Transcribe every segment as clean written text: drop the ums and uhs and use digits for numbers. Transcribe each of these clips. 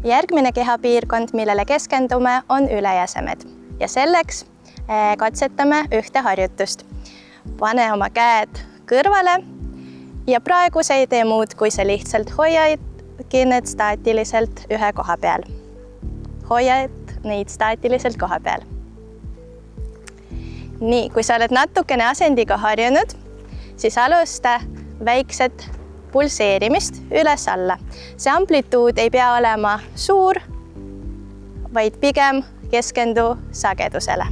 Järgmine kehapiirkond, millele keskendume, on ülejäsemed ja selleks katsetame ühte harjutust. Pane oma käed kõrvale ja praegu sa ei tee muud, kui sa lihtsalt hoiadki need staatiliselt ühe koha peal. Hoiad neid staatiliselt koha peal. Nii, kui sa oled natukene asendiga harjunud, siis alusta väikset pulseerimist üles-alla. See amplituud ei pea olema suur, vaid pigem keskendu sagedusele.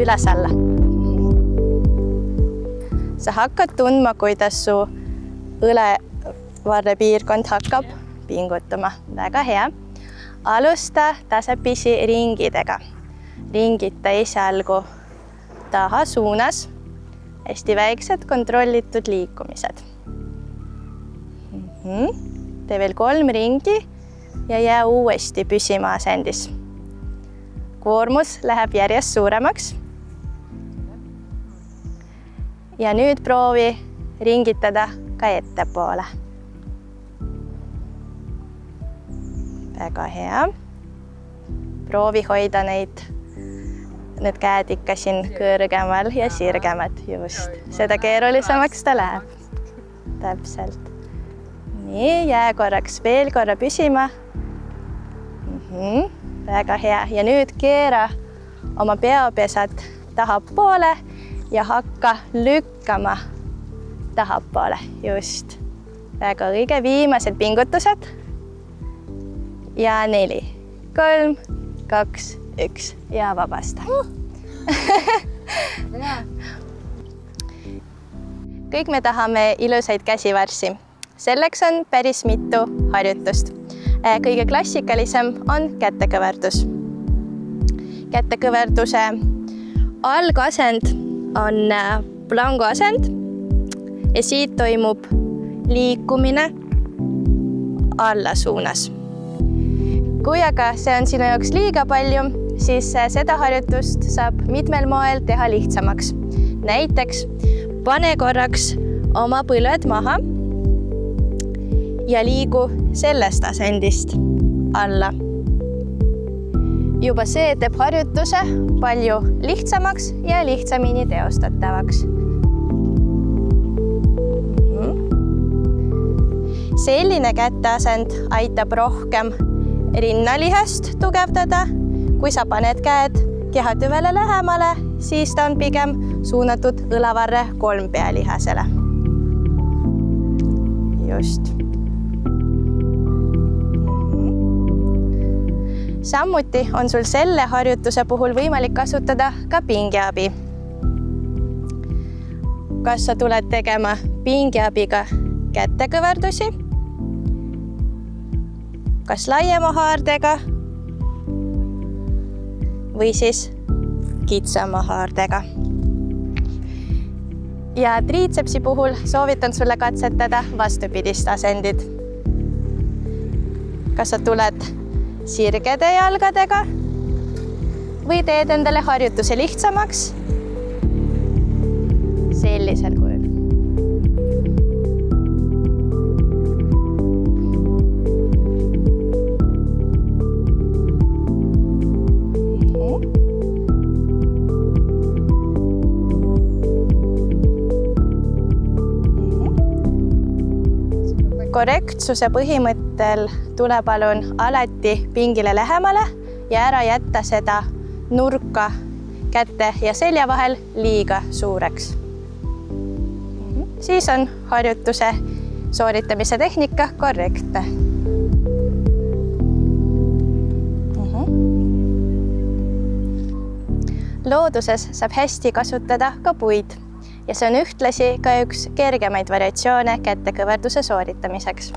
Üles-alla. Sa hakkad tundma, kuidas su õlevarre piirkond hakkab pingutama. Väga hea. Alusta tasapisi ringidega. Ringita esialgu taha suunas. Hästi väiksed kontrollitud liikumised. Tee veel 3 ringi ja jää uuesti püsima asendis. Koormus läheb järjest suuremaks. Ja nüüd proovi ringitada ka ettepoole. Väga hea. Proovi hoida need käed ikka siin kõrgemal ja sirgemad. Just. Seda keerulisemaks ta läheb. Täpselt. Nii, jää korraks veel korra püsima. Väga hea. Ja nüüd keera oma peopesad tahapoole ja hakka lükkama tahapoole. Just. Väga õige. Viimased pingutused. Ja 4, 3, 2, 1 ja vabasta. Kõik me tahame ilusaid käsivarsi. Selleks on päris mitu harjutust. Kõige klassikalisem on kätekõverdus. Kätekõverduse algasend on planguasend ja siit toimub liikumine alla suunas. Kui aga see on sinu jaoks liiga palju, siis seda harjutust saab mitmel moel teha lihtsamaks. Näiteks pane korraks oma põlved maha ja liigu sellest asendist alla. Juba see teeb harjutuse palju lihtsamaks ja lihtsamini teostatavaks. Selline käteasend aitab rohkem rinnalihast tugevdada. Kui sa paned käed kehatüvele lähemale, siis ta on pigem suunatud õlavarre kolmpealihasele. Just. Samuti on sul selle harjutuse puhul võimalik kasutada ka pingeabi. Kas sa tuled tegema pingeabiga kätekõverdusi? Kas laiema haardega või siis kitsama haardega. Ja triitsepsi puhul soovitan sulle katsetada vastupidist asendid. Kas sa tuled sirgede jalgadega või teed endale harjutuse lihtsamaks sellisel kujul. Korrektsuse põhimõttel tule palun alati pingile lähemale ja ära jätta seda nurka käte ja selja vahel liiga suureks. Siis on harjutuse sooritamise tehnika korrektne. Looduses saab hästi kasutada ka puid. Ja see on ühtlasi ka üks kergemaid variatsioone kätekõverduse sooritamiseks.